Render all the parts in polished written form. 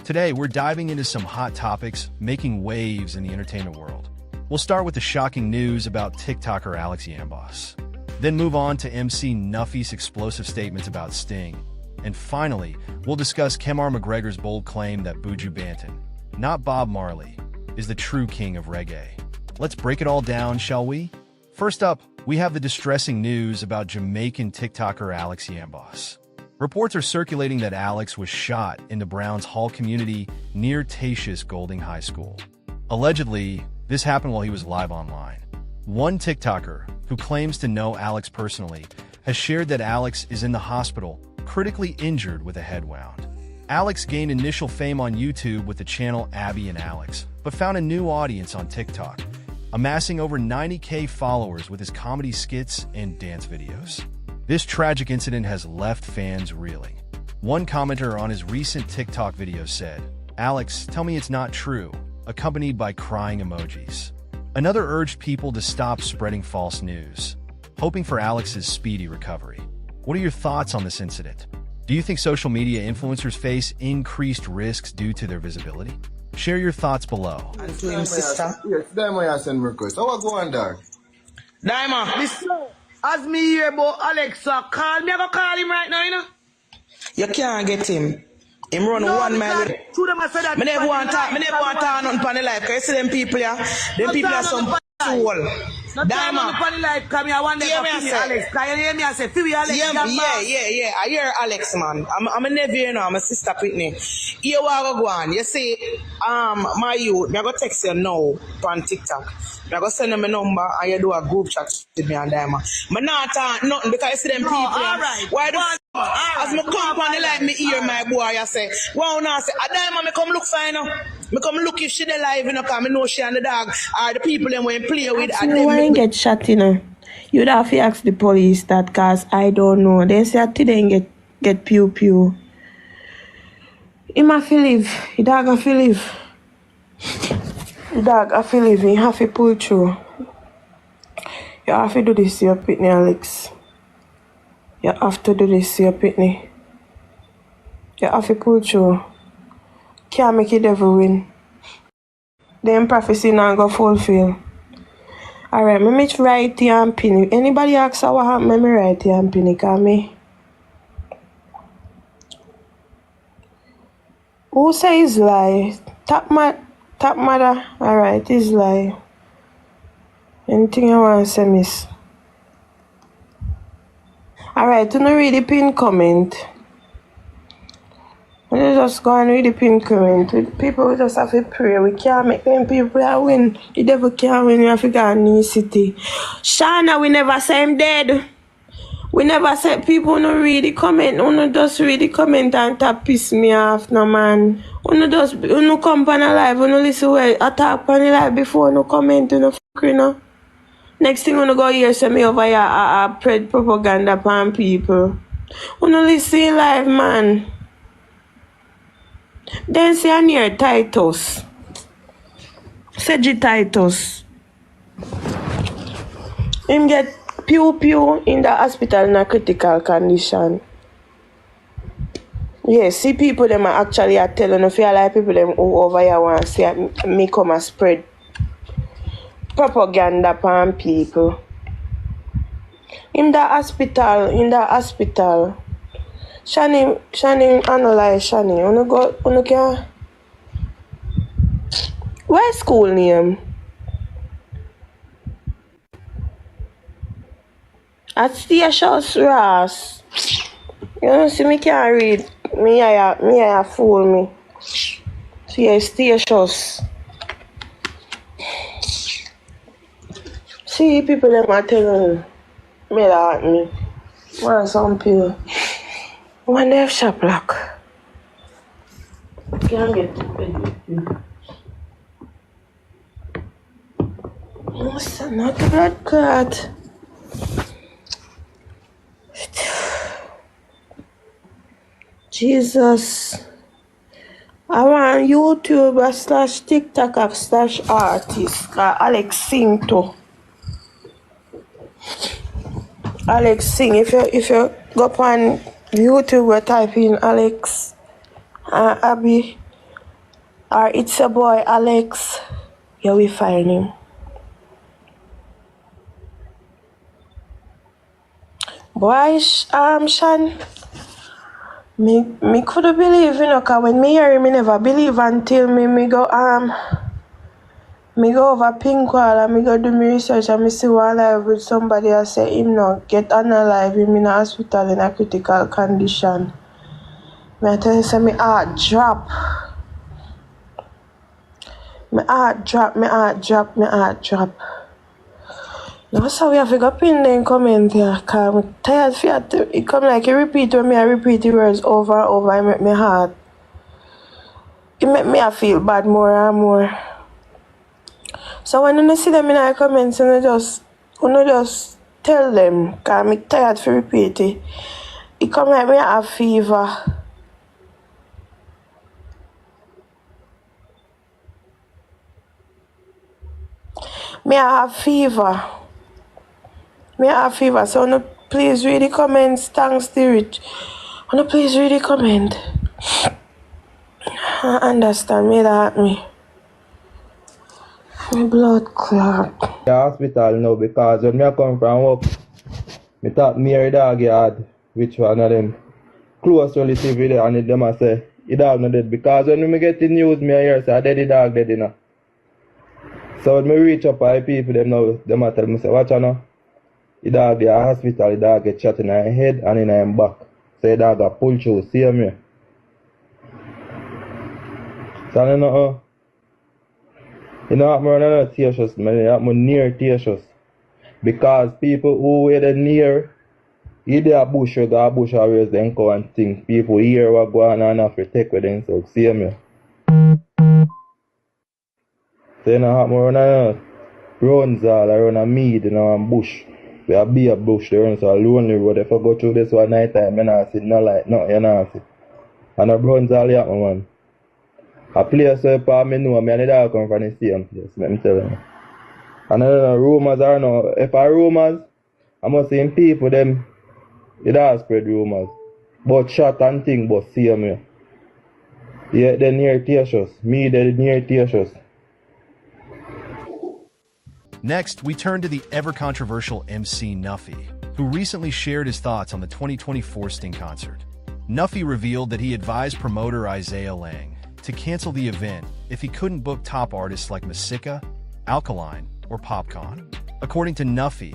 Today, we're diving into some hot topics making waves in the entertainment world. We'll start with the shocking news about TikToker Alex Yambos. Then move on to MC Nuffy's explosive statements about Sting. And finally, we'll discuss Kemar McGregor's bold claim that Buju Banton, not Bob Marley, is the true king of reggae. Let's break it all down, shall we? First up, we have the distressing news about Jamaican TikToker Alex Yambos. Reports are circulating that Alex was shot in the Browns Hall community near Tatius Golding High School. Allegedly, this happened while he was live online. One TikToker, who claims to know Alex personally, has shared that Alex is in the hospital, critically injured with a head wound. Alex gained initial fame on YouTube with the channel Abby and Alex, but found a new audience on TikTok, amassing over 90K followers with his comedy skits and dance videos. This tragic incident has left fans reeling. One commenter on his recent TikTok video said, "Alex, tell me it's not true," accompanied by crying emojis. Another urged people to stop spreading false news, hoping for Alex's speedy recovery. What are your thoughts on this incident? Do you think social media influencers face increased risks due to their visibility? Share your thoughts below. And to him, sister. Yes, Diamond has sent request. How go on, dog? Diamond. Listen, as me hear about Alexa, call me. I go call him right now, you know. You can't get him. Him run No, 1 mile. to them I said that. Me never want to talk nothing on the life. Cause you see them people here. Them people are some fool. No time on the Diamond. funny life, come here one day Hear for me, I me, say. Alex. Can you hear me? I say, Phoebe, Alex. Yeah. I hear Alex, man. I'm a nephew, you know. I'm a sister Pitney. Here we go on. You see, my youth, me I go text you now on TikTok. Me I go send them a number and you do a group chat with me and Diamond. Me not talk nothing because you see them people. all right. Why the All as me come on the light, me hear my boy, I say, wow, now I say, a Diamond, me come look fine now. Me come look if she alive, you know, because me know she and the dog are the people them when play with. You know why get shot, you know? You'd have to ask the police that, cause I don't know. They say that they get pew. Him have to live. The dog have to live. The dog have to live. You have to pull through. You have to do this to your pitney, Alex. You have to do this to your pitney. You have to pull through. Can't make it ever win. Them prophecy not go fulfill. Alright, me write here and pin it. Anybody ask what happened, me write here and pin it, cause me. Who says lie? Top mother. Alright, it's lie. Anything you want to say, miss? Alright, do not read the pin comment. We just go and read the pin comment. People we just have to pray. We can't make them people that win. The devil can't win. We have to go to New City. Shana, we never say him dead. We never say people no read the comment. Uno just read the comment and that piss me off, no man. Uno come on a live. Uno listen well. Attack on the live before uno comment. Uno you know. Next thing uno go here say me over here spread propaganda upon people. Uno listen live, man. Then say near Titus. Seji Titus. Him get pew in the hospital in a critical condition. Yes, see people them are actually are telling if you like people them who over here want to see me come and spread propaganda upon people. In the hospital. Shani analyze Shani. Uno can. Where's school name? At Statius Ross. You know, see me can't read. Me I fool me. See I Statius. See people them are telling me that me. Want some people. When they have shop block. Can't get to bed. No, son, not the blood clot. Jesus. I want YouTube / TikTok / artist. Alex sing too. Alex sing. If you go on YouTube, type in Alex, Abby, Or it's a boy, Alex. Yeah, we find him. Boy, Shan, me could believe, cause when me hear him, me never believe until me go over Pinkwall and me go do me research and me see one live with somebody and say him no get unalive, him in a hospital in a critical condition. Me I tell you say me heart drop. Me heart drop. Now so we have to go pin them comment here, cause I'm tired for it come like a repeat when I repeat the words over and over, it make me heart. It make me feel bad more and more. So when you see them in the comments, you just tell them, cause I'm tired for repeat it. It come like me have fever. Me have fever. So no please read the comments, thanks to it. No please read the comment. I understand me that me. My blood clot. The hospital now because when I come from work, I thought me or dog had which one of them close relative with it and them I say the dog not dead because when we get the news me hear say the dog dead enough. So when I reach up to the people them now them I tell me say watch out now. The dog in the hospital, the dog get shot in her head and in her back. So the dog got pulled through, see me. So I don't know. You know I'm running tears, man. I'm near tears. Because people who were near, either a bush or a bush always then go and think. People hear what going on and take with them, so see me. So you know I'm running runs all around a mead in a bush. We have be a bush there and so a lonely road. If I go through this one night time, I don't see no light, no, you know see. And a bronze all happen, man. A place where me know me and the dog come from the same place, let me tell you. And I don't know rumors or no. If I rumors, I must see people them it all spread rumors. But shot and thing but see me. Yeah, they near tears. Me they near tears. Next, we turn to the ever-controversial MC Nuffy, who recently shared his thoughts on the 2024 Sting concert. Nuffy revealed that he advised promoter Isaiah Lang to cancel the event if he couldn't book top artists like Masika, Alkaline, or Popcorn. According to Nuffy,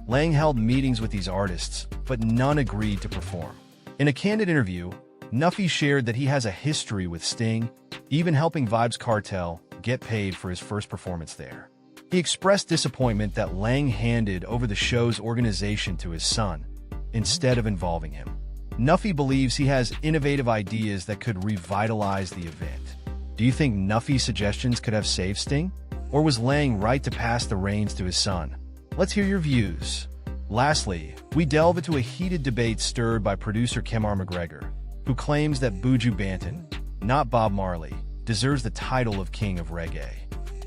Lang held meetings with these artists, but none agreed to perform. In a candid interview, Nuffy shared that he has a history with Sting, even helping Vybz Kartel get paid for his first performance there. He expressed disappointment that Lang handed over the show's organization to his son, instead of involving him. Nuffy believes he has innovative ideas that could revitalize the event. Do you think Nuffy's suggestions could have saved Sting? Or was Lang right to pass the reins to his son? Let's hear your views. Lastly, we delve into a heated debate stirred by producer Kemar McGregor, who claims that Buju Banton, not Bob Marley, deserves the title of King of Reggae.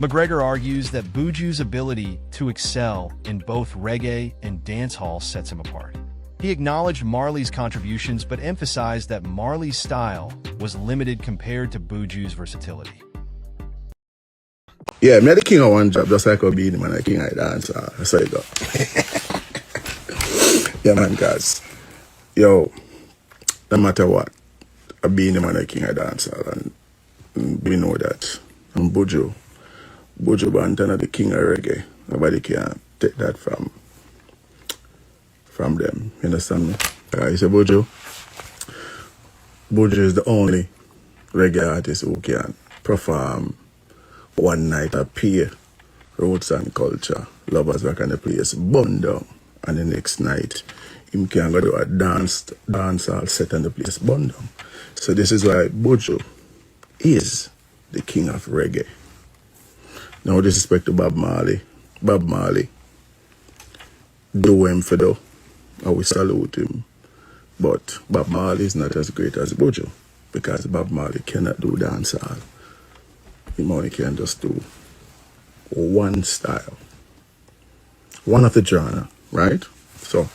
McGregor argues that Buju's ability to excel in both reggae and dancehall sets him apart. He acknowledged Marley's contributions but emphasized that Marley's style was limited compared to Buju's versatility. Yeah, me the king of one job, just like I be the man, the king of dance. That's how you go. Yeah, man, guys. Yo, no matter what, I be the man, the king of dance, and we know that. And Buju Banton are the king of reggae. Nobody can take that from them. You understand me? You say Buju is the only reggae artist who can perform one night a pay roots and culture. Lovers back on the place, burn down. And the next night, him can go do a dancehall set on the place, burn down. So this is why Buju is the king of reggae. No disrespect to Bob Marley. Bob Marley do him for though. And we salute him. But Bob Marley is not as great as Buju. Because Bob Marley cannot do dancehall. He only can just do one style. One of the genre, right? So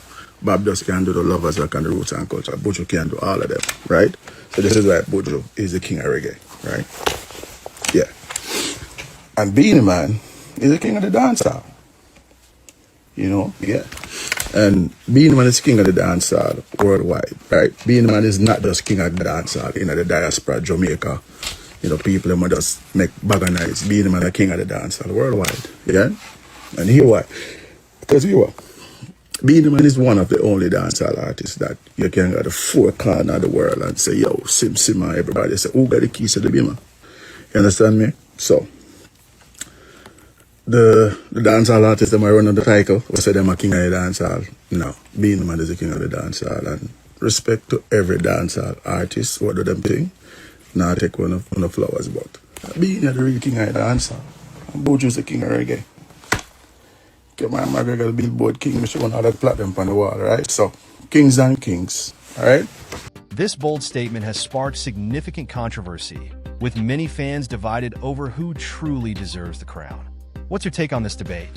Bob just can do the lovers rock and the roots and culture. Buju can do all of them, right? So this is why Buju is the king of reggae, right? And Beenie Man is the king of the dancehall. You know, yeah. And Beenie Man is king of the dancehall worldwide, right? Beenie Man is not just king of the dancehall in the diaspora, Jamaica. You know, people them just make bag of nights. Beenie Man is king of the dancehall worldwide, yeah? And here why? Because you are. Beenie Man is one of the only dancehall artists that you can go to the four corners of the world and say, yo, Sim, and everybody say, who got the keys to the beamer? You understand me? So, the dancehall artists that might run on the title, we say them are king of the dancehall. No, Beenie Man is the king of the dancehall. And respect to every dancehall artist, what do them think? Now take one of the flowers, but Beenie is the real king of the dancehall. And Buju is the king of reggae. Okay, my McGregor Billboard King, Mr. One other platinum on the wall, right? So, kings and kings, all right? This bold statement has sparked significant controversy, with many fans divided over who truly deserves the crown. What's your take on this debate?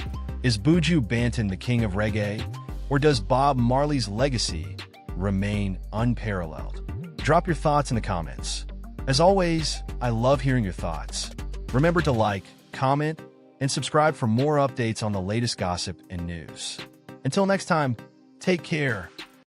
Is Buju Banton the king of reggae, or does Bob Marley's legacy remain unparalleled? Drop your thoughts in the comments. As always, I love hearing your thoughts. Remember to like, comment, and subscribe for more updates on the latest gossip and news. Until next time, take care.